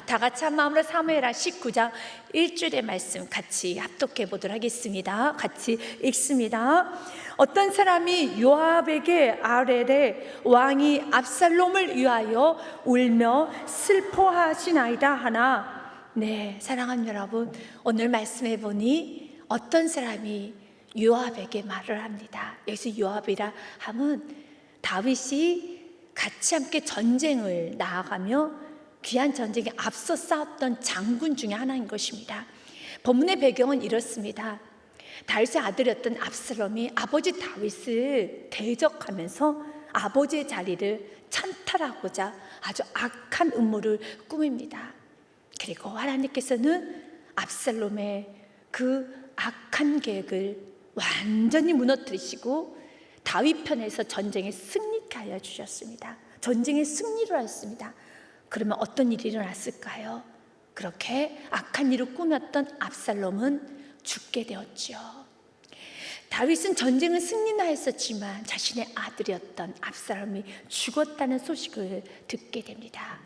다 같이 한 마음으로 사무엘하 19장 1절의 말씀 같이 합독해 보도록 하겠습니다. 같이 읽습니다. 어떤 사람이 요압에게 아뢰되 왕이 압살롬을 위하여 울며 슬퍼하시나이다 하나. 네, 사랑하는 여러분, 오늘 말씀해 보니 어떤 사람이 요압에게 말을 합니다. 여기서 요압이라 함은 다윗이 같이 함께 전쟁을 나아가며 귀한 전쟁에 앞서 싸웠던 장군 중에 하나인 것입니다. 본문의 배경은 이렇습니다. 다윗의 아들이었던 압살롬이 아버지 다윗을 대적하면서 아버지의 자리를 찬탈하고자 아주 악한 음모를 꾸밉니다. 그리고 하나님께서는 압살롬의 그 악한 계획을 완전히 무너뜨리시고 다윗 편에서 전쟁에 승리케 하여 주셨습니다. 전쟁에 승리를 하였습니다. 그러면 어떤 일이 일어났을까요? 그렇게 악한 일을 꾸몄던 압살롬은 죽게 되었죠. 다윗은 전쟁을 승리하였었지만 자신의 아들이었던 압살롬이 죽었다는 소식을 듣게 됩니다.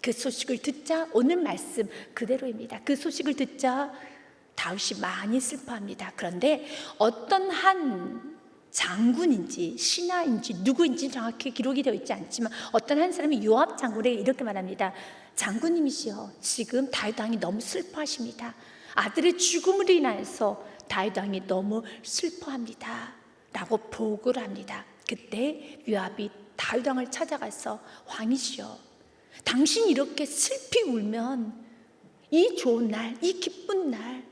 그 소식을 듣자 오늘 말씀 그대로입니다. 그 소식을 듣자 다윗이 많이 슬퍼합니다. 그런데 어떤 한 장군인지 신하인지 누구인지 정확히 기록이 되어 있지 않지만 어떤 한 사람이 요압 장군에게 이렇게 말합니다. 장군님이시여, 지금 다윗 왕이 너무 슬퍼하십니다. 아들의 죽음으로 인하여서 다윗 왕이 너무 슬퍼합니다 라고 보고를 합니다. 그때 요압이 다윗 왕을 찾아가서 왕이시여, 당신이 이렇게 슬피 울면 이 좋은 날, 이 기쁜 날,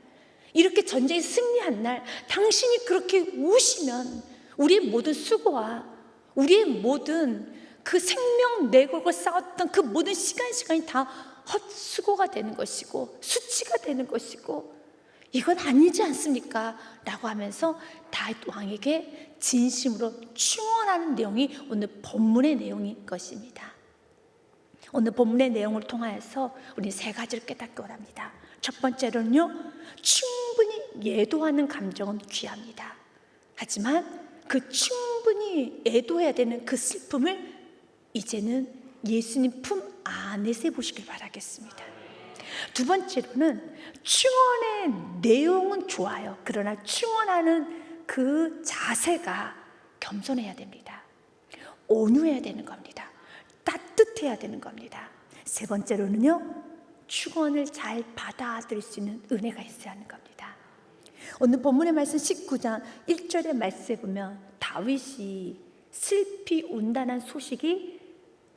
이렇게 전쟁에 승리한 날 당신이 그렇게 우시면 우리의 모든 수고와 우리의 모든 그 생명 내걸고 싸웠던 그 모든 시간이 다 헛수고가 되는 것이고 수치가 되는 것이고 이건 아니지 않습니까? 라고 하면서 다윗 왕에게 진심으로 충원하는 내용이 오늘 본문의 내용인 것입니다. 오늘 본문의 내용을 통하여서 우리 세 가지를 깨닫기 원합니다. 첫 번째로는요, 충분히 애도하는 감정은 귀합니다. 하지만 그 충분히 애도해야 되는 그 슬픔을 이제는 예수님 품 안에서 해보시길 바라겠습니다. 두 번째로는 충원의 내용은 좋아요. 그러나 충원하는 그 자세가 겸손해야 됩니다. 온유해야 되는 겁니다. 따뜻해야 되는 겁니다. 세 번째로는요, 충원을 잘 받아들일 수 있는 은혜가 있어야 하는 겁니다. 오늘 본문의 말씀 19장 1절의 말씀에 보면 다윗이 슬피 운다는 소식이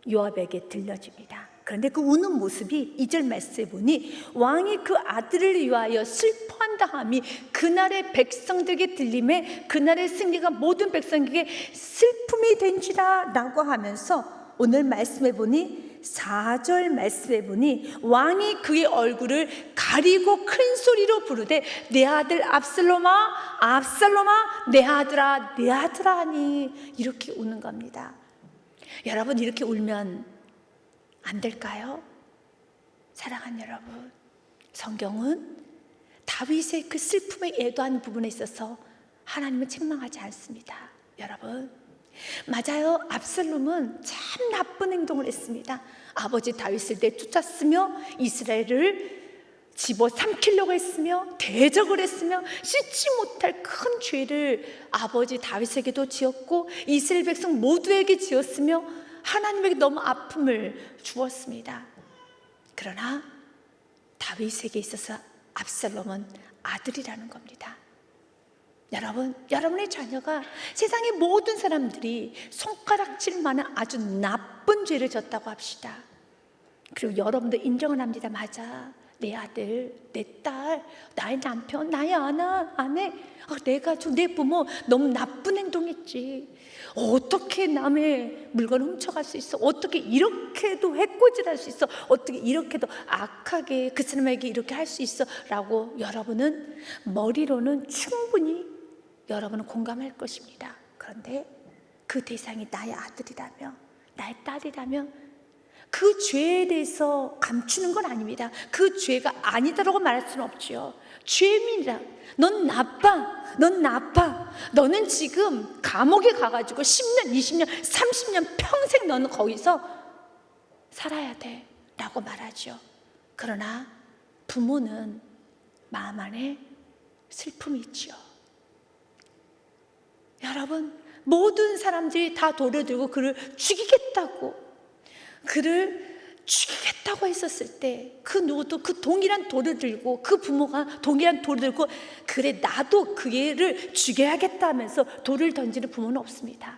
요압에게 들려집니다. 그런데 그 우는 모습이 2절 말씀에 보니 왕이 그 아들을 위하여 슬퍼한다 함이 그날의 백성들에게 들림에 그날의 승리가 모든 백성에게 슬픔이 된지라 라고 하면서 오늘 말씀에 보니 4절 말씀에 보니 왕이 그의 얼굴을 가리고 큰 소리로 부르되 내 아들 압살롬아 압살롬아 내 아들아 내 아들아 하니 이렇게 우는 겁니다. 여러분, 이렇게 울면 안 될까요? 사랑하는 여러분, 성경은 다윗의 그 슬픔에 애도하는 부분에 있어서 하나님은 책망하지 않습니다. 여러분, 맞아요. 압살롬은 참 나쁜 행동을 했습니다. 아버지 다윗을 내쫓았으며 이스라엘을 집어삼키려고 했으며 대적을 했으며 씻지 못할 큰 죄를 아버지 다윗에게도 지었고 이스라엘 백성 모두에게 지었으며 하나님에게 너무 아픔을 주었습니다. 그러나 다윗에게 있어서 압살롬은 아들이라는 겁니다. 여러분, 여러분의 자녀가 세상의 모든 사람들이 손가락질 만한 아주 나쁜 죄를 졌다고 합시다. 그리고 여러분도 인정을 합니다. 맞아, 내 아들, 내 딸, 나의 남편, 나의 아내, 내가 내 부모 너무 나쁜 행동했지. 어떻게 남의 물건을 훔쳐갈 수 있어? 어떻게 이렇게도 해코지할 수 있어? 어떻게 이렇게도 악하게 그 사람에게 이렇게 할 수 있어? 라고 여러분은 머리로는 충분히 여러분은 공감할 것입니다. 그런데 그 대상이 나의 아들이라면, 나의 딸이라면 그 죄에 대해서 감추는 건 아닙니다. 그 죄가 아니다라고 말할 수는 없지요. 죄입니다. 넌 나빠. 넌 나빠. 너는 지금 감옥에 가가지고 10년, 20년, 30년 평생 너는 거기서 살아야 돼 라고 말하죠. 그러나 부모는 마음 안에 슬픔이 있죠. 여러분, 모든 사람들이 다 돌을 들고 그를 죽이겠다고 했었을 때 그 누구도 그 동일한 돌을 들고, 그 부모가 동일한 돌을 들고 그래 나도 그 애를 죽여야겠다 하면서 돌을 던지는 부모는 없습니다.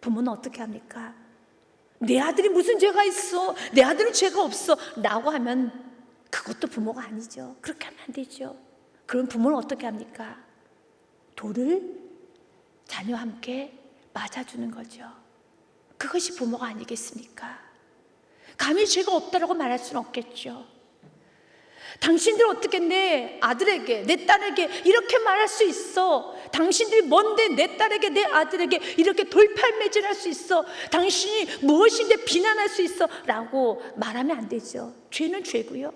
부모는 어떻게 합니까? 내 아들이 무슨 죄가 있어, 내 아들은 죄가 없어 라고 하면 그것도 부모가 아니죠. 그렇게 하면 안 되죠. 그럼 부모는 어떻게 합니까? 돌을 자녀와 함께 맞아주는 거죠. 그것이 부모가 아니겠습니까? 감히 죄가 없다라고 말할 수는 없겠죠. 당신들 어떻게 내 아들에게, 내 딸에게 이렇게 말할 수 있어? 당신들이 뭔데 내 딸에게, 내 아들에게 이렇게 돌팔매질할 수 있어? 당신이 무엇인데 비난할 수 있어? 라고 말하면 안 되죠. 죄는 죄고요,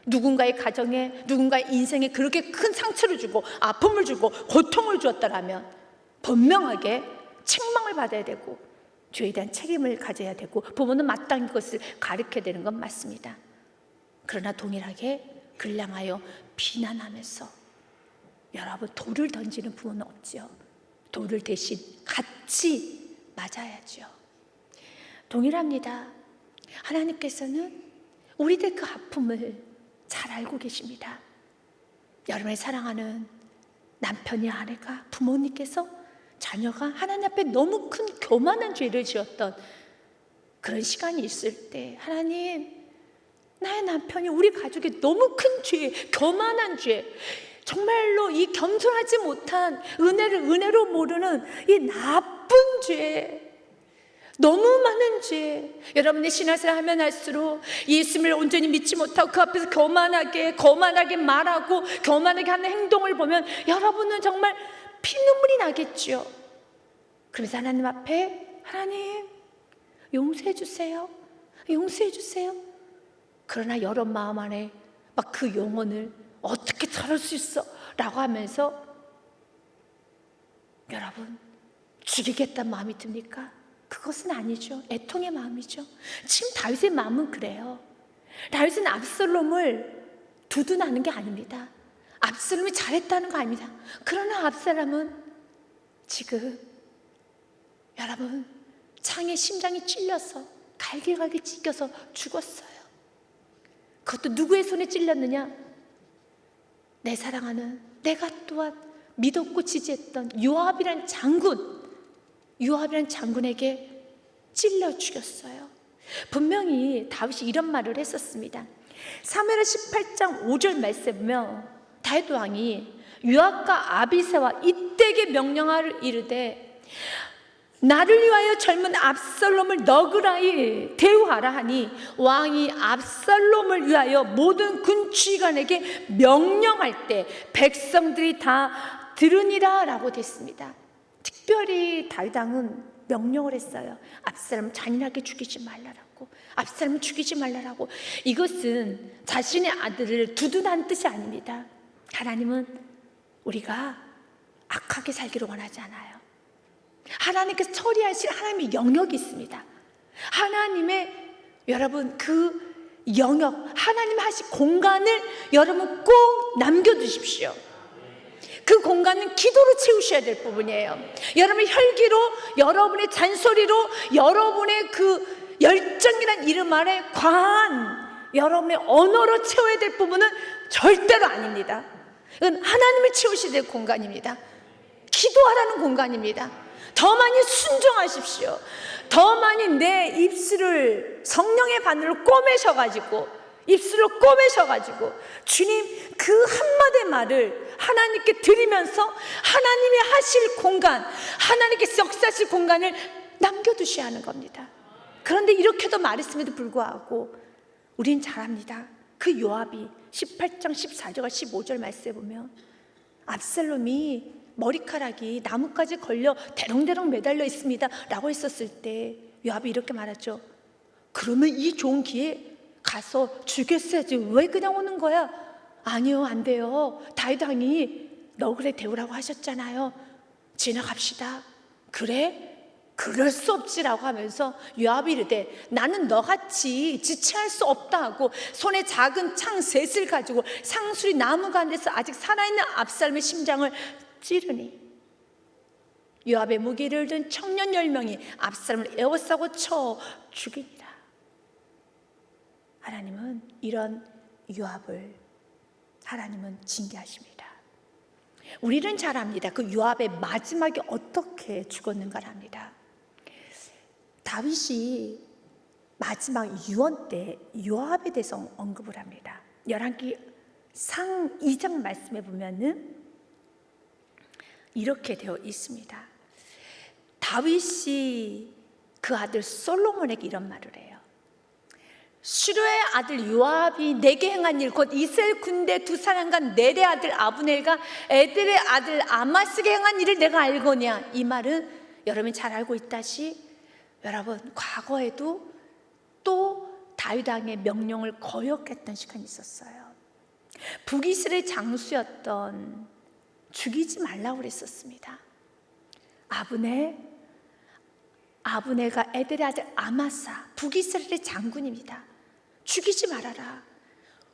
누군가의 가정에, 누군가의 인생에 그렇게 큰 상처를 주고 아픔을 주고 고통을 주었다라면 분명하게 책망을 받아야 되고 죄에 대한 책임을 가져야 되고 부모는 마땅히 그것을 가르쳐야 되는 건 맞습니다. 그러나 동일하게 그를 향하여 비난하면서 여러분 돌을 던지는 부모는 없죠. 돌을 대신 같이 맞아야죠. 동일합니다. 하나님께서는 우리들 그 아픔을 잘 알고 계십니다. 여러분의 사랑하는 남편이, 아내가, 부모님께서, 자녀가 하나님 앞에 너무 큰 교만한 죄를 지었던 그런 시간이 있을 때, 하나님, 나의 남편이, 우리 가족이 너무 큰 죄, 교만한 죄, 정말로 이 겸손하지 못한, 은혜를 은혜로 모르는 이 나쁜 죄, 너무 많은 죄, 여러분의 신앙생활 하면 할수록 예수님을 온전히 믿지 못하고 그 앞에서 거만하게 말하고 교만하게 하는 행동을 보면 여러분은 정말 피눈물이 나겠죠. 그래서 하나님 앞에, 하나님 용서해 주세요, 용서해 주세요. 그러나 여러 마음 안에 막 그 영혼을 어떻게 저럴 수 있어 라고 하면서 여러분 죽이겠다는 마음이 듭니까? 그것은 아니죠. 애통의 마음이죠. 지금 다윗의 마음은 그래요. 다윗은 압살롬을 두둔하는 게 아닙니다. 압살롬이 잘했다는 거 아닙니다. 그러나 압살롬은 지금 여러분 창에 심장이 찔려서 갈기갈기 찢겨서 죽었어요. 그것도 누구의 손에 찔렸느냐? 내 사랑하는, 내가 또한 믿었고 지지했던 요압이란 장군에게 찔러 죽였어요. 분명히 다윗이 이런 말을 했었습니다. 사무엘하 18장 5절 말씀에 보면 다윗 왕이 요압과 아비새와 이때게 명령하를 이르되 나를 위하여 젊은 압살롬을 너그라이 대우하라 하니 왕이 압살롬을 위하여 모든 군주관에게 명령할 때 백성들이 다 들으니라 라고 됐습니다. 특별히 다윗 왕은 명령을 했어요. 압살롬 잔인하게 죽이지 말라라고, 압살롬 죽이지 말라라고. 이것은 자신의 아들을 두둔한 뜻이 아닙니다. 하나님은 우리가 악하게 살기를 원하지 않아요. 하나님께서 처리하실 하나님의 영역이 있습니다. 하나님의 여러분 그 영역, 하나님 하신 공간을 여러분 꼭 남겨두십시오. 그 공간은 기도로 채우셔야 될 부분이에요. 여러분의 혈기로, 여러분의 잔소리로, 여러분의 그 열정이란 이름 아래 과한 여러분의 언어로 채워야 될 부분은 절대로 아닙니다. 이건 하나님을 채우셔야 될 공간입니다. 기도하라는 공간입니다. 더 많이 순종하십시오. 더 많이 내 입술을 성령의 바늘로 꼬매셔가지고, 입술로 꼬매셔가지고 주님 그 한마디 말을 하나님께 드리면서 하나님이 하실 공간, 하나님께서 역사하실 공간을 남겨두셔야 하는 겁니다. 그런데 이렇게도 말했음에도 불구하고 우린 잘합니다. 그 요압이 18장 14절과 15절 말씀에 보면 압살롬이 머리카락이 나뭇가지에 걸려 대롱대롱 매달려 있습니다 라고 했었을 때 요압이 이렇게 말하죠. 그러면 이 좋은 기회에 가서 죽였어야지 왜 그냥 오는 거야? 아니요, 안 돼요. 다윗 왕이 너그레 대우라고 하셨잖아요. 지나갑시다. 그래? 그럴 수 없지라고 하면서 요압이 이르되 나는 너같이 지체할 수 없다 하고 손에 작은 창 셋을 가지고 상수리 나무 가운데서 아직 살아있는 압살롬의 심장을 찌르니 요압의 무기를 든 청년 10명이 압살롬을 에워싸고 쳐 죽이니라. 하나님은 이런 요압을 하나님은 징계하십니다. 우리는 잘 압니다. 그 요압의 마지막에 어떻게 죽었는가를 압니다. 다윗이 마지막 유언 때 요압에 대해서 언급을 합니다. 열왕기 상 2장 말씀에 보면은 이렇게 되어 있습니다. 다윗이 그 아들 솔로몬에게 이런 말을 해요. 시로의 아들 요압이 내게 행한 일 곧 이스라엘 군대 두 사람과 넬의 아들 아브넬과 에델의 아들 아마스에게 행한 일을 내가 알거냐. 이 말은 여러분이 잘 알고 있다시 여러분 과거에도 또 다윗 왕의 명령을 거역했던 시간이 있었어요. 북이스라엘 장수였던 죽이지 말라고 그랬었습니다. 아브넬과 에델의 아들 아마사 북이스라엘의 장군입니다. 죽이지 말아라.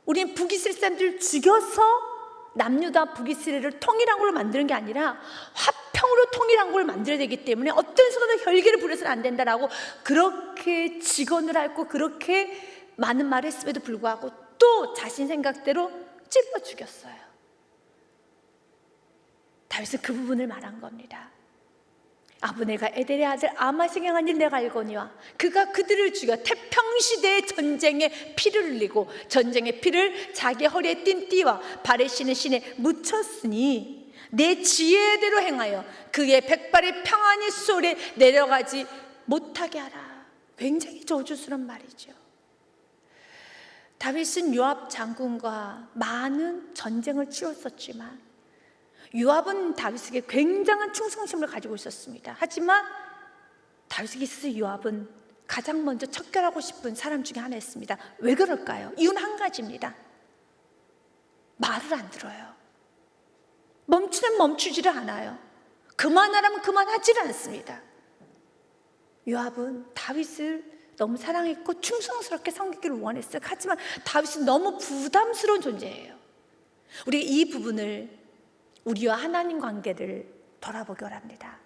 우린 북이스라엘 사람들을 죽여서 남유다 북이스라엘을 통일한 걸로 만드는 게 아니라 화평으로 통일한 걸 만들어야 되기 때문에 어떤 순간도 혈기를 부려서는 안 된다라고 그렇게 직언을 하고 그렇게 많은 말을 했음에도 불구하고 또 자신 생각대로 찔러 죽였어요. 다윗은 그 부분을 말한 겁니다. 아브넬과 에델의 아들 아마스에게 행한 일 내가 알거니와 그가 그들을 죽여 태평시대의 전쟁에 피를 흘리고 전쟁의 피를 자기 허리에 띤 띠와 발에 신은 신에 묻혔으니 내 지혜대로 행하여 그의 백발의 평안히 수월에 내려가지 못하게 하라. 굉장히 저주스러운 말이죠. 다윗은 요압 장군과 많은 전쟁을 치렀었지만 요압은 다윗에게 굉장한 충성심을 가지고 있었습니다. 하지만 다윗에게 있어서 요압은 가장 먼저 척결하고 싶은 사람 중에 하나였습니다. 왜 그럴까요? 이유는 한 가지입니다. 말을 안 들어요. 멈추면 멈추지를 않아요. 그만하라면 그만하지를 않습니다. 요압은 다윗을 너무 사랑했고 충성스럽게 섬기기를 원했어요. 하지만 다윗은 너무 부담스러운 존재예요. 우리 이 부분을 우리와 하나님 관계를 돌아보기 원합니다.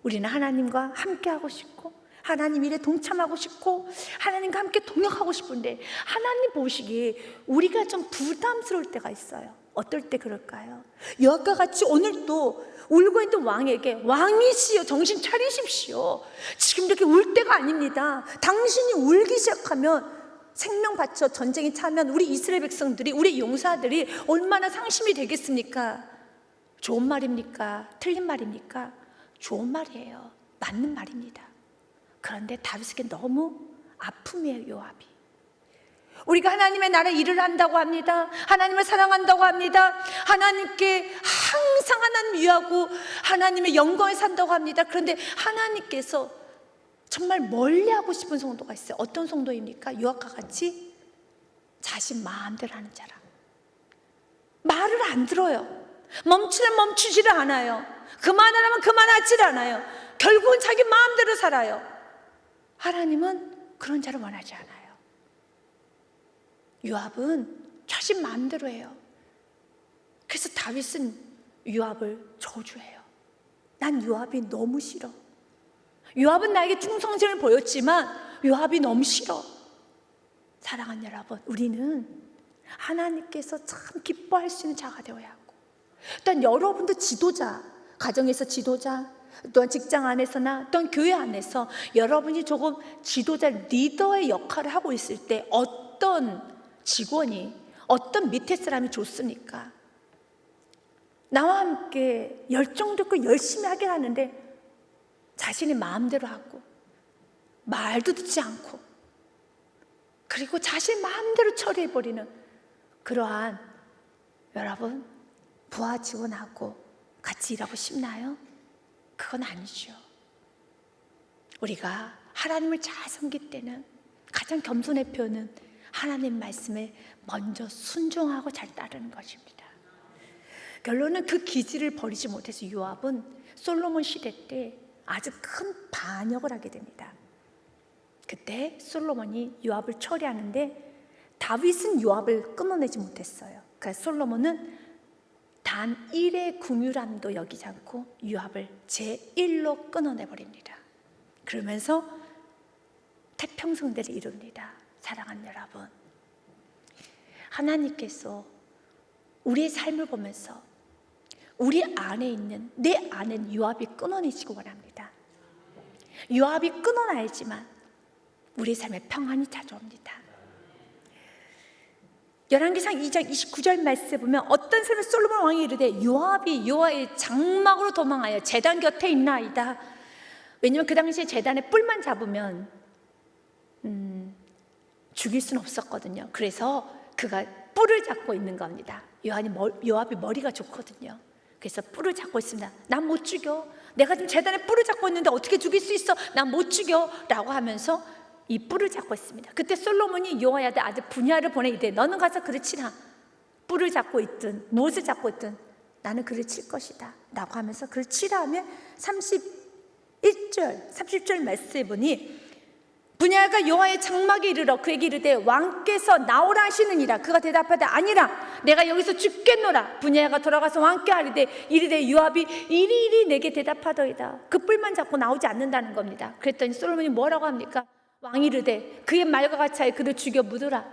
우리는 하나님과 함께하고 싶고 하나님 일에 동참하고 싶고 하나님과 함께 동역하고 싶은데 하나님 보시기에 우리가 좀 부담스러울 때가 있어요. 어떨 때 그럴까요? 요압과 같이 오늘도 울고 있는 왕에게 왕이시여 정신 차리십시오. 지금 이렇게 울 때가 아닙니다. 당신이 울기 시작하면 생명 바쳐 전쟁에 차면 우리 이스라엘 백성들이 우리 용사들이 얼마나 상심이 되겠습니까? 좋은 말입니까? 틀린 말입니까? 좋은 말이에요. 맞는 말입니다. 그런데 다윗에게 너무 아픔이에요. 요압이. 우리가 하나님의 나라 일을 한다고 합니다. 하나님을 사랑한다고 합니다. 하나님께 항상 하나님 위하고 하나님의 영광에 산다고 합니다. 그런데 하나님께서 정말 멀리하고 싶은 성도가 있어요. 어떤 성도입니까? 요압과 같이 자신 마음대로 하는 자라. 말을 안 들어요. 멈추면 멈추지를 않아요. 그만하라면 그만하지를 않아요. 결국은 자기 마음대로 살아요. 하나님은 그런 자를 원하지 않아요. 요압은 자신 마음대로 해요. 그래서 다윗은 요압을 저주해요. 난 요압이 너무 싫어. 요압은 나에게 충성심을 보였지만 요압이 너무 싫어. 사랑하는 여러분, 우리는 하나님께서 참 기뻐할 수 있는 자가 되어야 하고 또한 여러분도 지도자, 가정에서 지도자, 또한 직장 안에서나 또한 교회 안에서 여러분이 조금 지도자 리더의 역할을 하고 있을 때 어떤 직원이 어떤 밑에 사람이 좋습니까? 나와 함께 열정도 있고 열심히 하긴 하는데 자신의 마음대로 하고 말도 듣지 않고 그리고 자신 마음대로 처리해버리는 그러한 여러분 부하 직원하고 같이 일하고 싶나요? 그건 아니죠. 우리가 하나님을 잘 섬길 때는 가장 겸손의 표현은 하나님 말씀에 먼저 순종하고 잘 따르는 것입니다. 결론은 그 기질을 버리지 못해서 요압은 솔로몬 시대 때 아주 큰 반역을 하게 됩니다. 그때 솔로몬이 요압을 처리하는데 다윗은 요압을 끊어내지 못했어요. 그래서 솔로몬은 단 1의 궁유람도 여기지 않고 요압을 제1로 끊어내버립니다. 그러면서 태평성대를 이룹니다. 사랑하는 여러분, 하나님께서 우리의 삶을 보면서 우리 안에 있는, 내 안엔 요압이 끊어내지고 원합니다. 요압이 끊어놔야지만 우리 삶에 평안이 찾아옵니다. 열왕기상 2장 29절 말씀에 보면 어떤 사람이 솔로몬 왕이 이르되 요압이 여호와의 장막으로 도망하여 제단 곁에 있나이다. 왜냐하면 그 당시에 제단에 뿔만 잡으면 죽일 수는 없었거든요. 그래서 그가 뿔을 잡고 있는 겁니다. 요압이 머리가 좋거든요. 그래서 뿔을 잡고 있습니다. 난 못 죽여. 내가 지금 제단에 뿔을 잡고 있는데 어떻게 죽일 수 있어? 난 못 죽여 라고 하면서 이 뿔을 잡고 있습니다. 그때 솔로몬이 요아의 아들 분야를 보내 이르되 너는 가서 그를 치라. 뿔을 잡고 있든 무엇을 잡고 있든 나는 그를 칠 것이다 라고 하면서 그를 치라 하면 30절 말씀해 보니 분야가 여호와의 장막에 이르러 그에게 이르되 왕께서 나오라 하시느니라. 그가 대답하되 아니라 내가 여기서 죽겠노라. 분야가 돌아가서 왕께 이르되 요압이 이리이리 내게 대답하더이다. 그 뿔만 잡고 나오지 않는다는 겁니다. 그랬더니 솔로몬이 뭐라고 합니까? 왕이 이르되 그의 말과 같이 그를 죽여 묻으라.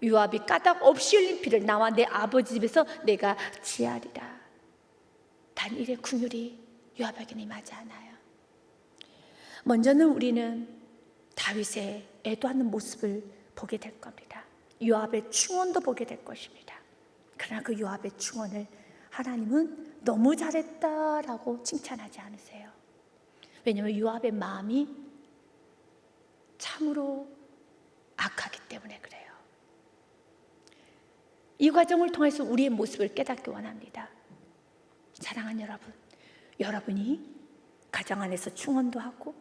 요압이 까닭 없이 흘린 피를 나와 내 아버지 집에서 내가 지하리라. 단 1의 궁율이 요압에게는 임하지 않아요. 먼저는 우리는 다윗의 애도하는 모습을 보게 될 겁니다. 요압의 충언도 보게 될 것입니다. 그러나 그 요압의 충언을 하나님은 너무 잘했다라고 칭찬하지 않으세요. 왜냐하면 요압의 마음이 참으로 악하기 때문에 그래요. 이 과정을 통해서 우리의 모습을 깨닫기 원합니다. 사랑하는 여러분, 여러분이 가정 안에서 충언도 하고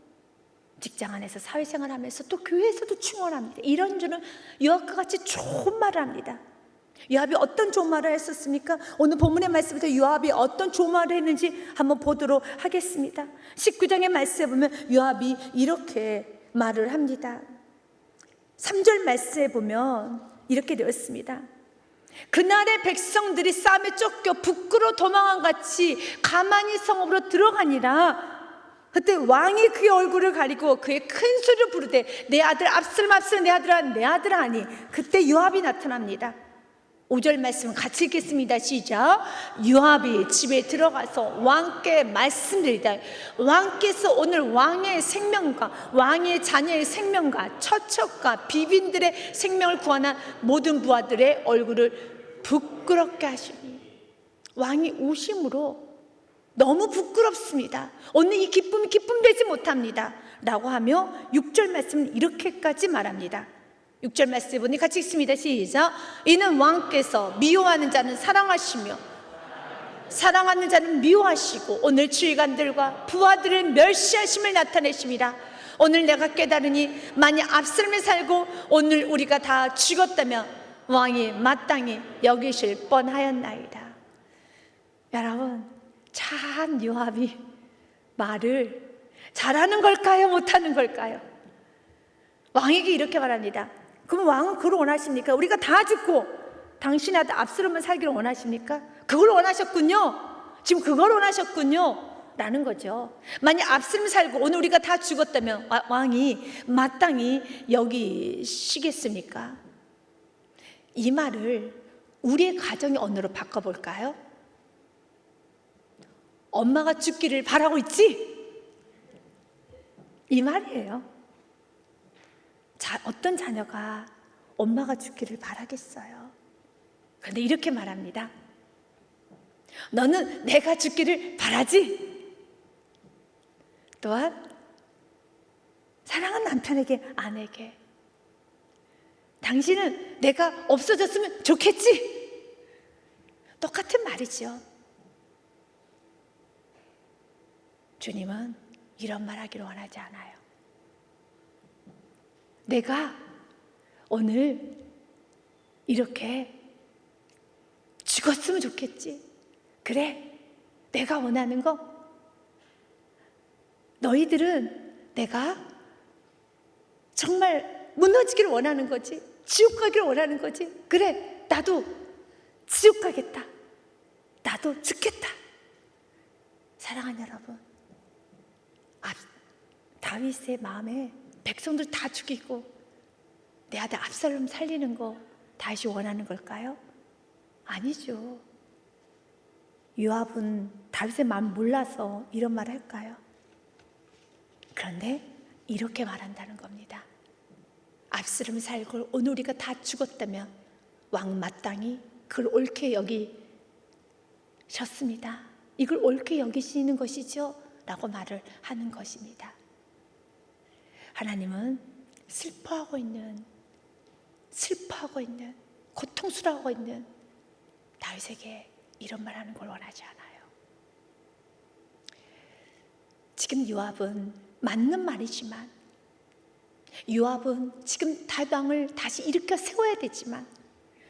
직장 안에서 사회생활하면서 또 교회에서도 충언합니다. 이런 줄은 요압과 같이 좋은 말을 합니다. 요압이 어떤 좋은 말을 했었습니까? 오늘 본문의 말씀부터 요압이 어떤 좋은 말을 했는지 한번 보도록 하겠습니다. 19장의 말씀에 보면 요압이 이렇게 말을 합니다. 3절 말씀에 보면 이렇게 되었습니다. 그날의 백성들이 싸움에 쫓겨 북으로 도망한 같이 가만히 성읍으로 들어가니라. 그때 왕이 그의 얼굴을 가리고 그의 큰 소리로 부르되 내 아들 압살롬 압살롬 내 아들아 내 아들아 하니 그때 요압이 나타납니다. 5절 말씀 같이 읽겠습니다. 시작. 요압이 집에 들어가서 왕께 말씀드리다. 왕께서 오늘 왕의 생명과 왕의 자녀의 생명과 처척과 비빈들의 생명을 구하는 모든 부하들의 얼굴을 부끄럽게 하시니 왕이 우심으로 너무 부끄럽습니다. 오늘 이 기쁨이 기쁨되지 못합니다 라고 하며 6절 말씀은 이렇게까지 말합니다. 6절 말씀 보니 같이 읽습니다. 시작. 이는 왕께서 미워하는 자는 사랑하시며 사랑하는 자는 미워하시고 오늘 지휘관들과 부하들을 멸시하심을 나타내심이라. 오늘 내가 깨달으니 만약 압살롬이 살고 오늘 우리가 다 죽었다면 왕이 마땅히 여기실 뻔하였나이다. 여러분, 참 요압이 말을 잘하는 걸까요? 못하는 걸까요? 왕에게 이렇게 말합니다. 그럼 왕은 그걸 원하십니까? 우리가 다 죽고 당신의 아들 압살롬만 살기를 원하십니까? 그걸 원하셨군요. 지금 그걸 원하셨군요 라는 거죠. 만약 압살롬이 살고 오늘 우리가 다 죽었다면 왕이 마땅히 여기시겠습니까? 이 말을 우리의 가정의 언어로 바꿔볼까요? 엄마가 죽기를 바라고 있지? 이 말이에요. 어떤 자녀가 엄마가 죽기를 바라겠어요? 그런데 이렇게 말합니다. 너는 내가 죽기를 바라지? 또한 사랑하는 남편에게, 아내에게 당신은 내가 없어졌으면 좋겠지? 똑같은 말이죠. 주님은 이런 말 하기를 원하지 않아요. 내가 오늘 이렇게 죽었으면 좋겠지. 그래, 내가 원하는 거 너희들은 내가 정말 무너지기를 원하는 거지, 지옥 가기를 원하는 거지. 그래, 나도 지옥 가겠다, 나도 죽겠다. 사랑하는 여러분, 다윗의 마음에 백성들 다 죽이고 내 아들 압살롬 살리는 거 다윗이 원하는 걸까요? 아니죠. 요압은 다윗의 마음 몰라서 이런 말을 할까요? 그런데 이렇게 말한다는 겁니다. 압살롬이 살고 오늘 우리가 다 죽었다면 왕 마땅히 그걸 옳게 여기셨습니다. 이걸 옳게 여기시는 것이죠 라고 말을 하는 것입니다. 하나님은 슬퍼하고 있는, 고통스러워하고 있는 다윗에게 이런 말하는 걸 원하지 않아요. 지금 요압은 맞는 말이지만, 요압은 지금 다윗 왕을 다시 일으켜 세워야 되지만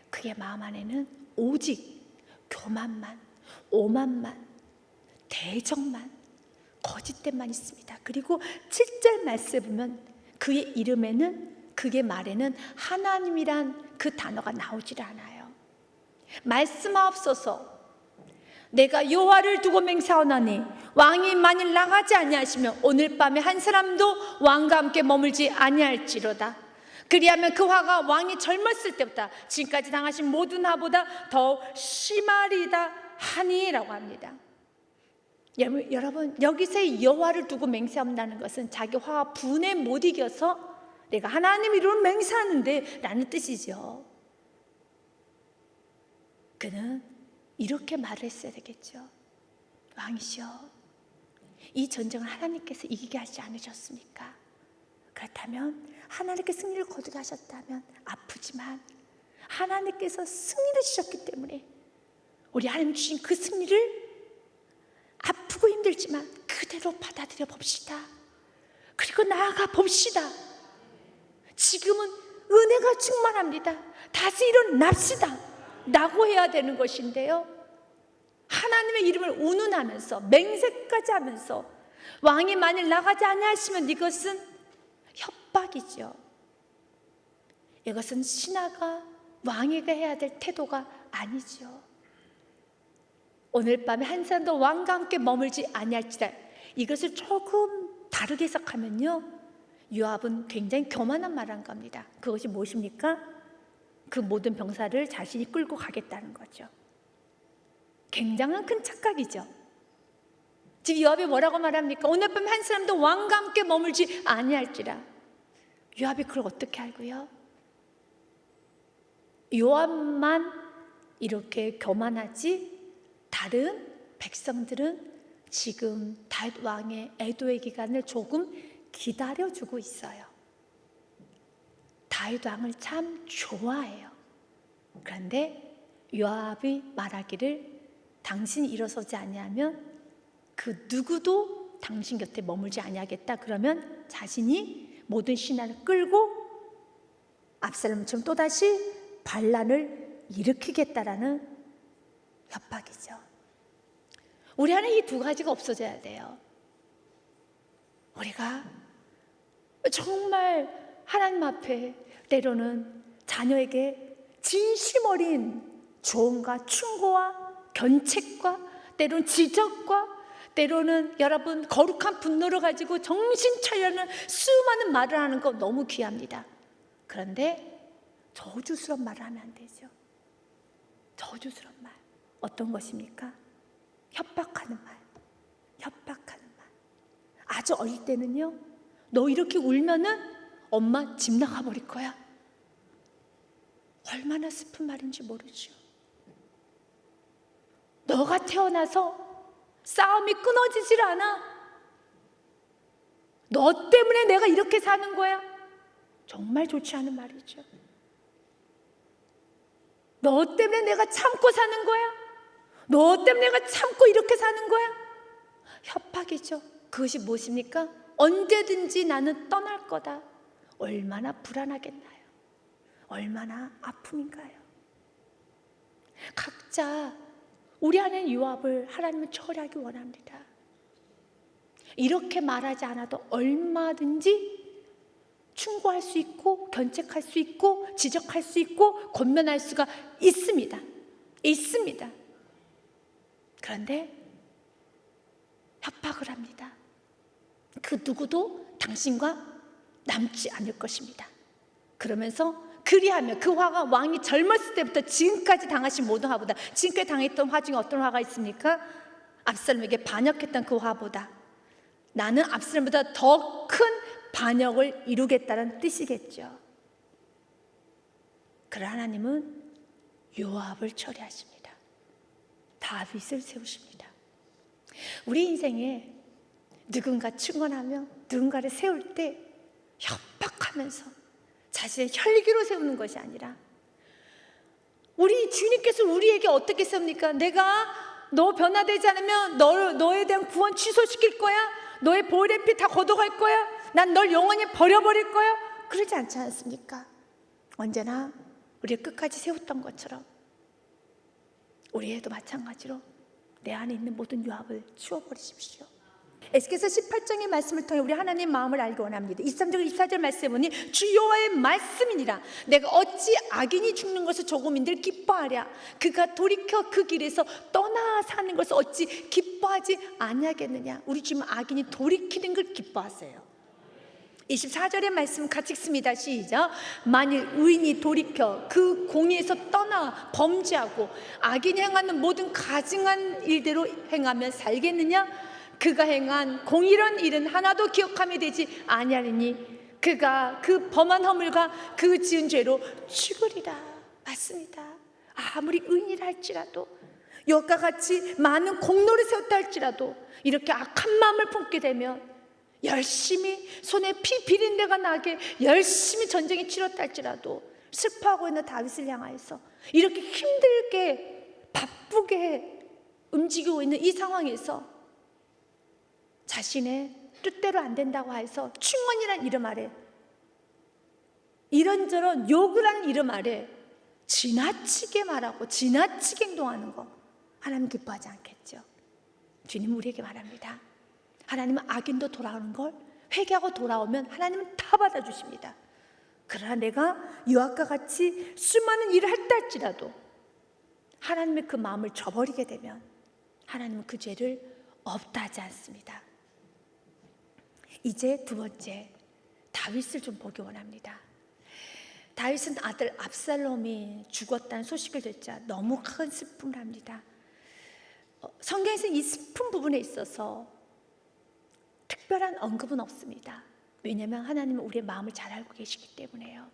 그의 마음 안에는 오직 교만만, 오만만, 대적만, 거짓됨만 있습니다. 그리고 7절 말씀에 보면 그의 이름에는, 그의 말에는 하나님이란 그 단어가 나오질 않아요. 말씀하옵소서, 내가 여호와를 두고 맹세하오나니 왕이 만일 나가지 아니하시면 오늘 밤에 한 사람도 왕과 함께 머물지 아니할지로다. 그리하면 그 화가 왕이 젊었을 때보다 지금까지 당하신 모든 화보다 더 심하리다 하니라고 합니다. 여러분, 여기서의 여호와를 두고 맹세한다는 것은 자기 화와 분에 못 이겨서 내가 하나님 이름으로 맹세하는데 라는 뜻이죠. 그는 이렇게 말을 했어야 되겠죠. 왕이시여, 이 전쟁을 하나님께서 이기게 하지 않으셨습니까? 그렇다면 하나님께 승리를 거두게 하셨다면 아프지만 하나님께서 승리를 주셨기 때문에 우리 하나님 주신 그 승리를 아프고 힘들지만 그대로 받아들여 봅시다. 그리고 나아가 봅시다. 지금은 은혜가 충만합니다. 다시 일어납시다 라고 해야 되는 것인데요, 하나님의 이름을 운운하면서 맹세까지 하면서 왕이 만일 나가지 아니하시면 이것은 협박이죠. 이것은 신하가 왕에게 해야 될 태도가 아니죠. 오늘 밤에 한 사람도 왕과 함께 머물지 아니할지라, 이것을 조금 다르게 해석하면요, 요압은 굉장히 교만한 말을 한 겁니다. 그것이 무엇입니까? 그 모든 병사를 자신이 끌고 가겠다는 거죠. 굉장한 큰 착각이죠. 지금 요압이 뭐라고 말합니까? 오늘 밤에 한 사람도 왕과 함께 머물지 아니할지라. 요압이 그걸 어떻게 알고요? 요압만 이렇게 교만하지 다른 백성들은 지금 다윗 왕의 애도의 기간을 조금 기다려주고 있어요. 다윗 왕을 참 좋아해요. 그런데 요압이 말하기를 당신이 일어서지 아니하면 그 누구도 당신 곁에 머물지 아니하겠다. 그러면 자신이 모든 신하를 끌고 압살롬처럼 또다시 반란을 일으키겠다라는 협박이죠. 우리 안에 이 두 가지가 없어져야 돼요. 우리가 정말 하나님 앞에 때로는 자녀에게 진심 어린 조언과 충고와 견책과 때로는 지적과 때로는 여러분 거룩한 분노를 가지고 정신 차리는 수많은 말을 하는 거 너무 귀합니다. 그런데 저주스러운 말을 하면 안 되죠. 저주스러운 말 어떤 것입니까? 협박하는 말, 협박하는 말. 아주 어릴 때는요, 너 이렇게 울면은 엄마 집 나가버릴 거야. 얼마나 슬픈 말인지 모르죠. 너가 태어나서 싸움이 끊어지질 않아. 너 때문에 내가 이렇게 사는 거야. 정말 좋지 않은 말이죠. 너 때문에 내가 참고 사는 거야. 너 때문에 내가 참고 이렇게 사는 거야. 협박이죠. 그것이 무엇입니까? 언제든지 나는 떠날 거다. 얼마나 불안하겠나요? 얼마나 아픔인가요? 각자 우리 안에 요압을 하나님은 처리하기 원합니다. 이렇게 말하지 않아도 얼마든지 충고할 수 있고 견책할 수 있고 지적할 수 있고 권면할 수가 있습니다. 그런데 협박을 합니다. 그 누구도 당신과 남지 않을 것입니다. 그러면서 그리하면 그 화가 왕이 젊었을 때부터 지금까지 당하신 모든 화보다, 지금까지 당했던 화 중에 어떤 화가 있습니까? 압살롬에게 반역했던 그 화보다 나는 압살롬보다 더 큰 반역을 이루겠다는 뜻이겠죠. 그러나 하나님은 요압을 처리하십니다. 다윗을 세우십니다. 우리 인생에 누군가 충원하며 누군가를 세울 때 협박하면서 자신의 혈기로 세우는 것이 아니라, 우리 주님께서 우리에게 어떻게 세웁니까? 내가 너 변화되지 않으면 너에 대한 구원 취소시킬 거야. 너의 보혈의 피 다 걷어갈 거야. 난 널 영원히 버려버릴 거야. 그러지 않지 않습니까? 언제나 우리를 끝까지 세웠던 것처럼 우리에도 마찬가지로 내 안에 있는 모든 요압을 치워버리십시오. 에스겔서 18장의 말씀을 통해 우리 하나님 마음을 알기 원합니다. 23절 24절 말씀에 보니 주 여호와의 말씀이니라. 내가 어찌 악인이 죽는 것을 조금인들 기뻐하랴. 그가 돌이켜 그 길에서 떠나 사는 것을 어찌 기뻐하지 아니하겠느냐. 우리 주님은 악인이 돌이키는 걸 기뻐하세요. 24절의 말씀 같이 읽습니다. 시작. 만일 의인이 돌이켜 그 공의에서 떠나 범죄하고 악인이 행하는 모든 가증한 일대로 행하면 살겠느냐. 그가 행한 공의로운 일은 하나도 기억함이 되지 아니하리니 그가 그 범한 허물과 그 지은 죄로 죽으리라. 맞습니다. 아무리 의인이라 할지라도, 여호와과 같이 많은 공로를 세웠다 할지라도, 이렇게 악한 마음을 품게 되면 열심히 손에 피 비린내가 나게 열심히 전쟁에 치렀다 할지라도, 슬퍼하고 있는 다윗을 향하여서 이렇게 힘들게 바쁘게 움직이고 있는 이 상황에서 자신의 뜻대로 안 된다고 해서 충원이라는 이름 아래, 이런저런 욕을 하는 이름 아래 지나치게 말하고 지나치게 행동하는 거 하나님 기뻐하지 않겠죠. 주님 우리에게 말합니다. 하나님은 악인도 돌아오는 걸 회개하고 돌아오면 하나님은 다 받아주십니다. 그러나 내가 요압과 같이 수많은 일을 했다 할지라도 하나님의 그 마음을 저버리게 되면 하나님은 그 죄를 없다 하지 않습니다. 이제 두 번째, 다윗을 좀 보기 원합니다. 다윗은 아들 압살롬이 죽었다는 소식을 듣자 너무 큰 슬픔을 합니다. 성경에서 이 슬픈 부분에 있어서 특별한 언급은 없습니다. 왜냐하면 하나님은 우리의 마음을 잘 알고 계시기 때문에요.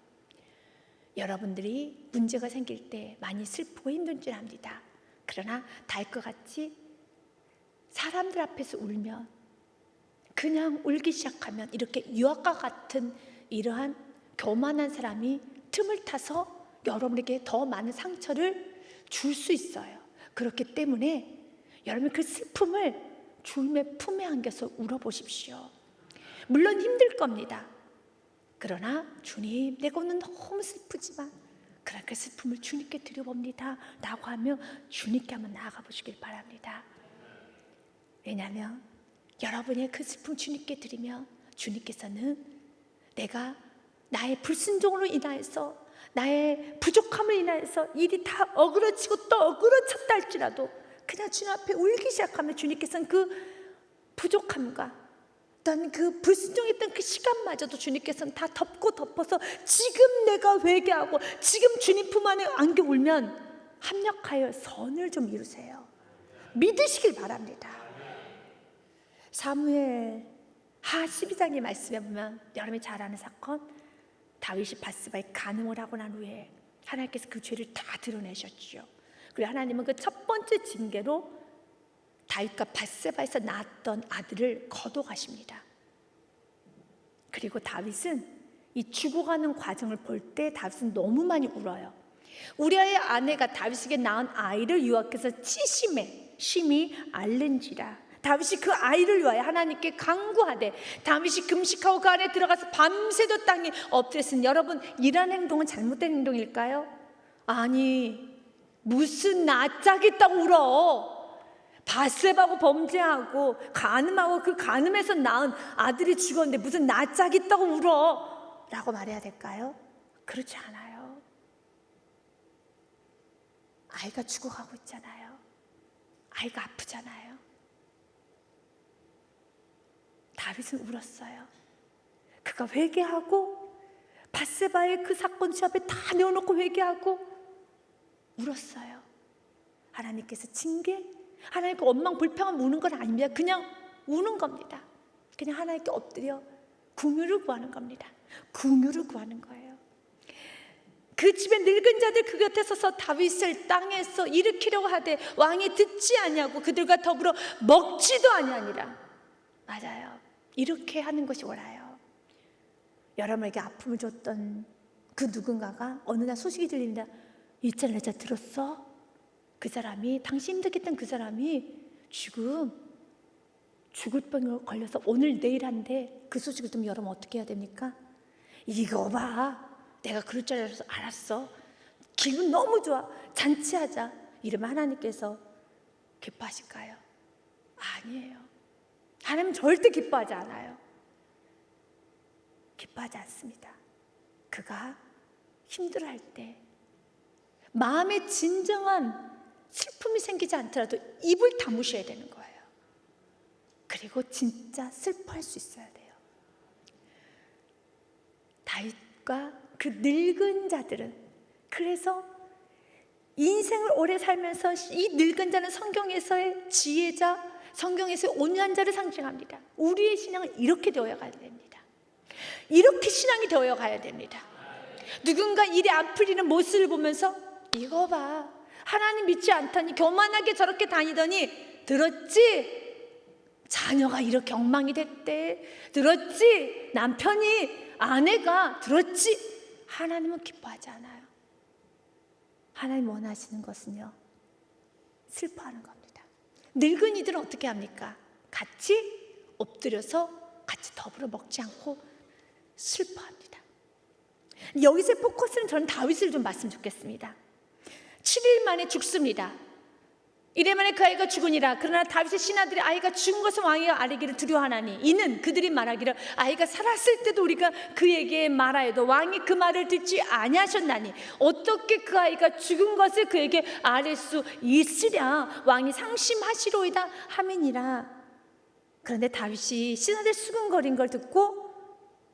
여러분들이 문제가 생길 때 많이 슬프고 힘든 줄 압니다. 그러나 다윗과 같이 사람들 앞에서 울면, 그냥 울기 시작하면 이렇게 요압과 같은 이러한 교만한 사람이 틈을 타서 여러분에게 더 많은 상처를 줄 수 있어요. 그렇기 때문에 여러분 그 슬픔을 주님의 품에 안겨서 울어보십시오. 물론 힘들 겁니다. 그러나 주님, 내가 오늘 너무 슬프지만 그렇게 슬픔을 주님께 드려봅니다 라고 하며 주님께 한번 나아가 보시길 바랍니다. 왜냐하면 여러분의 그 슬픔 주님께 드리면 주님께서는 내가 나의 불순종으로 인하여서, 나의 부족함을 인하여서 일이 다 어그러지고 또 어그러졌다 할지라도 그냥 주님 앞에 울기 시작하면 주님께서는 그 부족함과 어떤 그 불순종했던 그 시간마저도 주님께서는 다 덮어서 지금 내가 회개하고 지금 주님 품 안에 안겨 울면 합력하여 선을 좀 이루세요. 믿으시길 바랍니다. 사무엘 하 12장의 말씀에 보면 여러분이 잘 아는 사건, 다윗이 밧세바에 간음을 하고 난 후에 하나님께서 그 죄를 다 드러내셨죠. 그리고 하나님은 그 첫 번째 징계로 다윗과 밧세바에서 낳았던 아들을 거둬가십니다. 그리고 다윗은 이 죽어가는 과정을 볼 때 다윗은 너무 많이 울어요. 우리아의 아내가 다윗에게 낳은 아이를 여호와께서 치심에 심히 앓는지라. 다윗이 그 아이를 위하여 하나님께 간구하되 다윗이 금식하고 그 안에 들어가서 밤새도 땅에 엎드렸으니, 여러분 이런 행동은 잘못된 행동일까요? 아니, 무슨 낯짝 있다고 울어. 바세바하고 범죄하고 간음하고 그 간음에서 낳은 아들이 죽었는데 무슨 나 짝 있다고 울어 라고 말해야 될까요? 그렇지 않아요. 아이가 죽어가고 있잖아요. 아이가 아프잖아요. 다윗은 울었어요. 그가 회개하고 바세바의 그 사건 수 앞에 다 내어놓고 회개하고 울었어요. 하나님께서 징계, 하나님께 원망 불평하면 우는 건 아닙니다. 그냥 우는 겁니다. 그냥 하나님께 엎드려 긍휼을 구하는 겁니다. 긍휼을 구하는 거예요. 그 집의 늙은 자들 그 곁에 서서 다윗을 땅에서 일으키려고 하되 왕이 듣지 아니하고 그들과 더불어 먹지도 아니하니라. 맞아요. 이렇게 하는 것이 옳아요. 여러분에게 아픔을 줬던 그 누군가가 어느 날 소식이 들립니다. 있잖아, 내가 들었어? 그 사람이, 당신 힘들겠던 그 사람이 지금 죽을 병에 걸려서 오늘 내일 한대. 그 소식을 들으면 여러분 어떻게 해야 됩니까? 이거 봐, 내가 그럴 줄 알았어. 기분 너무 좋아, 잔치하자. 이러면 하나님께서 기뻐하실까요? 아니에요. 하나님은 절대 기뻐하지 않아요. 기뻐하지 않습니다. 그가 힘들어할 때 마음에 진정한 슬픔이 생기지 않더라도 입을 다무셔야 되는 거예요. 그리고 진짜 슬퍼할 수 있어야 돼요. 다윗과 그 늙은 자들은, 그래서 인생을 오래 살면서 이 늙은 자는 성경에서의 지혜자, 성경에서의 온유한 자를 상징합니다. 우리의 신앙은 이렇게 되어야 가야 됩니다. 이렇게 신앙이 되어야 가야 됩니다. 누군가 일이 안 풀리는 모습을 보면서 이거 봐, 하나님 믿지 않더니 교만하게 저렇게 다니더니 들었지? 자녀가 이렇게 엉망이 됐대. 들었지? 남편이, 아내가 들었지? 하나님은 기뻐하지 않아요. 하나님 원하시는 것은요, 슬퍼하는 겁니다. 늙은이들은 어떻게 합니까? 같이 엎드려서 같이 더불어 먹지 않고 슬퍼합니다. 여기서의 포커스는 저는 다윗을 좀 봤으면 좋겠습니다. 7일 만에 죽습니다. 이래 만에 그 아이가 죽으니라. 그러나 다윗의 신하들이 아이가 죽은 것을 왕이 알기를 두려워하나니 이는 그들이 말하기를 아이가 살았을 때도 우리가 그에게 말하여도 왕이 그 말을 듣지 아니하셨나니 어떻게 그 아이가 죽은 것을 그에게 아뢰 수 있으랴. 왕이 상심하시로이다 하미니라. 그런데 다윗이 신하들 수군거린 걸 듣고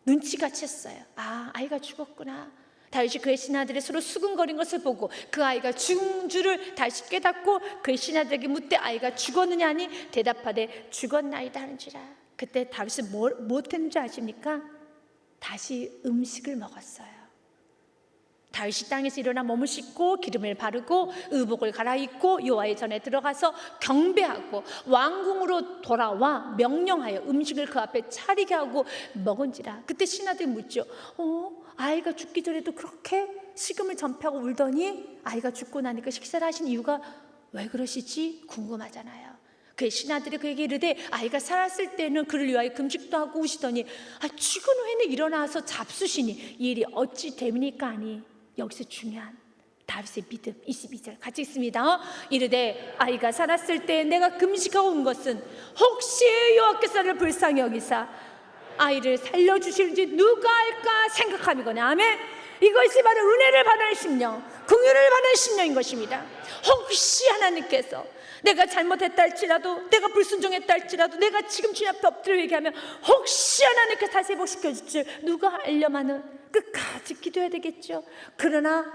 눈치가 챘어요. 아, 아이가 죽었구나. 다윗이 그의 신하들이 서로 수군거린 것을 보고 그 아이가 죽은 줄을 다시 깨닫고 그의 신하들에게 묻되 아이가 죽었느냐 하니 대답하되 죽었나이다 하는지라. 그때 다윗은 무엇했는 줄 아십니까? 다시 음식을 먹었어요. 다윗이 땅에서 일어나 몸을 씻고 기름을 바르고 의복을 갈아입고 여호와의 전에 들어가서 경배하고 왕궁으로 돌아와 명령하여 음식을 그 앞에 차리게 하고 먹은지라. 그때 신하들이 묻죠. 아이가 죽기 전에도 그렇게 식음을 전폐하고 울더니 아이가 죽고 나니까 식사를 하신 이유가 왜 그러시지? 궁금하잖아요. 그의 신하들이 그에게 이르되 아이가 살았을 때는 그를 위하여 금식도 하고 우시더니 죽은 후에는 일어나서 잡수시니 이 일이 어찌 됨이니까 하니. 여기서 중요한 다윗의 믿음 22절 같이 읽습니다. 이르되 아이가 살았을 때 내가 금식하고 온 것은 혹시 여호와께서 나를 불쌍히 여기사 아이를 살려주실지 누가 알까 생각함이거나. 아멘. 이것이 바로 은혜를 받는 심령, 긍휼을 받는 심령인 것입니다. 혹시 하나님께서 내가 잘못했다 할지라도, 내가 불순종했다 할지라도, 내가 지금 주님 앞에 엎드려 얘기하면 혹시 하나님께서 다시 회복시켜줄 줄 누가 알려마는 끝까지 기도해야 되겠죠. 그러나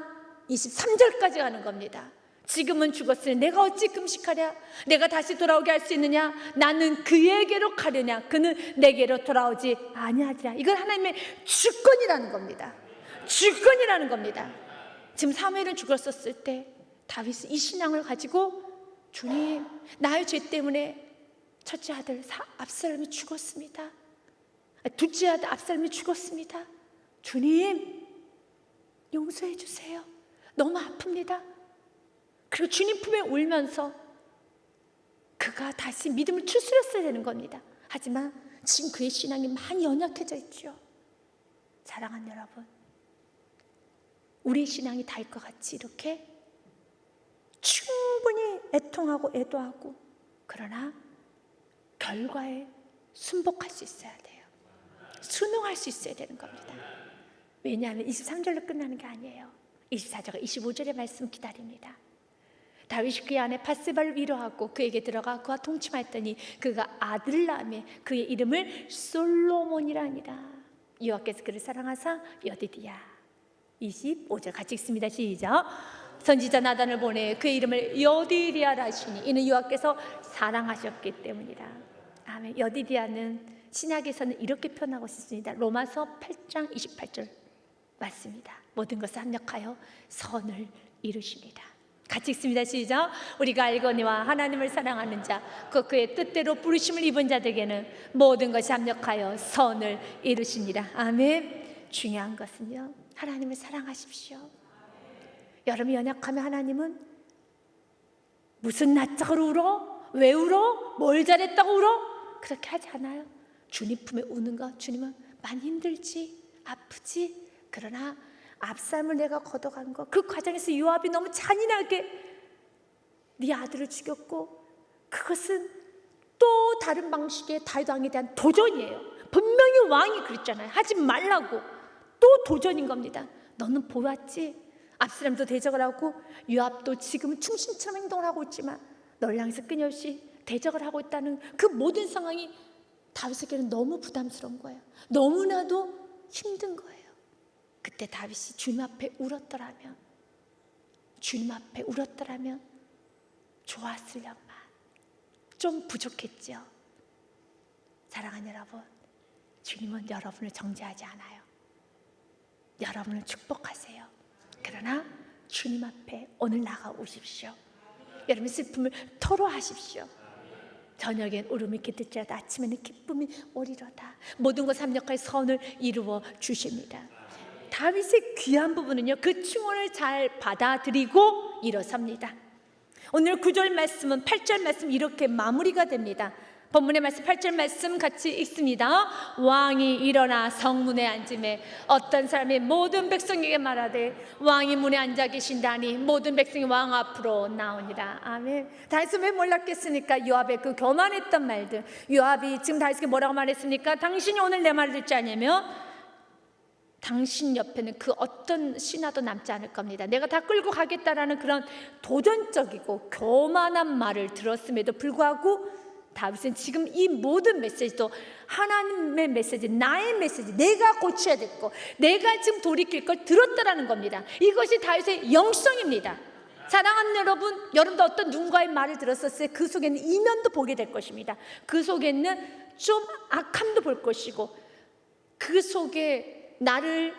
23절까지 가는 겁니다. 지금은 죽었으니 내가 어찌 금식하랴? 내가 다시 돌아오게 할 수 있느냐? 나는 그에게로 가려냐? 그는 내게로 돌아오지 아니하리라. 이건 하나님의 주권이라는 겁니다. 주권이라는 겁니다. 지금 사무엘은 죽었었을 때 다윗은 이 신앙을 가지고 주님, 나의 죄 때문에 첫째 아들 압살롬이 죽었습니다. 둘째 아들 압살롬이 죽었습니다. 주님, 용서해 주세요. 너무 아픕니다. 그리고 주님 품에 울면서 그가 다시 믿음을 추스렸어야 되는 겁니다. 하지만 지금 그의 신앙이 많이 연약해져 있죠. 사랑하는 여러분, 우리의 신앙이 다윗과 같이 이렇게 충분히 애통하고 애도하고 그러나 결과에 순복할 수 있어야 돼요. 순응할 수 있어야 되는 겁니다. 왜냐하면 23절로 끝나는 게 아니에요. 24절과 25절의 말씀 기다립니다. 다윗이 그의 아내 바세바를 위로하고 그에게 들어가 그와 동침하였더니 그가 아들을 낳으며 그의 이름을 솔로몬이라 하니라. 여호와께서 그를 사랑하사 여디디야. 25절 같이 읽습니다. 시작. 선지자 나단을 보내 그의 이름을 여디디야라 하시니 이는 여호와께서 사랑하셨기 때문이라. 아멘. 여디디야는 신약에서는 이렇게 표현하고 있습니다. 로마서 8장 28절 맞습니다. 모든 것을 합력하여 선을 이루십니다. 같이 읽습니다. 시작. 우리가 알거니와 하나님을 사랑하는 자, 그의 뜻대로 부르심을 입은 자들에게는 모든 것이 합력하여 선을 이루십니다. 아멘. 중요한 것은요, 하나님을 사랑하십시오. 여러분이 연약하면 하나님은 무슨 낯짝으로 울어? 왜 울어? 뭘 잘했다고 울어? 그렇게 하지 않아요. 주님 품에 우는 것, 주님은 많이 힘들지, 아프지. 그러나 압살을 내가 걷어간 것, 그 과정에서 요압이 너무 잔인하게 네 아들을 죽였고, 그것은 또 다른 방식의 다윗 왕에 대한 도전이에요. 분명히 왕이 그랬잖아요. 하지 말라고. 또 도전인 겁니다. 너는 보았지? 압살롬도 대적을 하고 요압도 지금은 충신처럼 행동을 하고 있지만 널 향해서 끊임없이 대적을 하고 있다는 그 모든 상황이 다윗에게는 너무 부담스러운 거예요. 너무나도 힘든 거예요. 그때 다윗이 주님 앞에 울었더라면, 주님 앞에 울었더라면 좋았으련만. 좀 부족했죠. 사랑하는 여러분, 주님은 여러분을 정죄하지 않아요. 여러분을 축복하세요. 그러나 주님 앞에 오늘 나가오십시오. 여러분 슬픔을 토로하십시오. 저녁엔 울음이 깃들지라도 아침에는 기쁨이 오리로다. 모든 것을 합력하여 선을 이루어 주십니다. 다윗의 귀한 부분은요, 그 충원을 잘 받아들이고 일어섭니다. 오늘 9절 말씀은 8절 말씀 이렇게 마무리가 됩니다. 본문의 말씀 8절 말씀 같이 읽습니다. 왕이 일어나 성문에 앉음에 어떤 사람이 모든 백성에게 말하되 왕이 문에 앉아 계신다니 모든 백성이 왕 앞으로 나오니라. 아멘. 다윗은 왜 몰랐겠습니까? 요압의 그 교만했던 말들. 요압이 지금 다윗에게 뭐라고 말했습니까? 당신이 오늘 내 말을 듣지 않으면 당신 옆에는 그 어떤 신하도 남지 않을 겁니다. 내가 다 끌고 가겠다라는 그런 도전적이고 교만한 말을 들었음에도 불구하고 다윗은 지금 이 모든 메시지도 하나님의 메시지, 나의 메시지, 내가 고쳐야 될 것, 내가 지금 돌이킬 걸 들었다라는 겁니다. 이것이 다윗의 영성입니다. 사랑하는 여러분, 여러분도 어떤 누군가의 말을 들었었을 때 그 속에는 이면도 보게 될 것입니다. 그 속에는 좀 악함도 볼 것이고, 그 속에 나를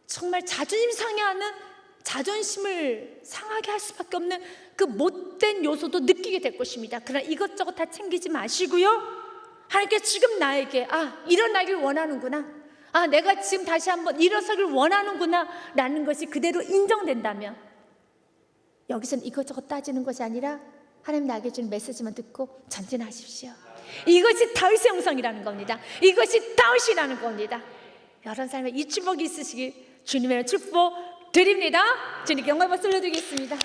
정말 자존심 상해하는, 자존심을 상하게 할 수밖에 없는 그 못된 요소도 느끼게 될 것입니다. 그러나 이것저것 다 챙기지 마시고요, 하나님께 지금 나에게 일어나길 원하는구나, 내가 지금 다시 한번 일어서길 원하는구나 라는 것이 그대로 인정된다면, 여기서는 이것저것 따지는 것이 아니라 하나님 나에게 주는 메시지만 듣고 전진하십시오. 이것이 다윗의 영성이라는 겁니다. 이것이 다윗이라는 겁니다. 여러 사람의 이 축복이 있으시길 주님의 축복 드립니다. 주님께 영광을 올려드리겠습니다.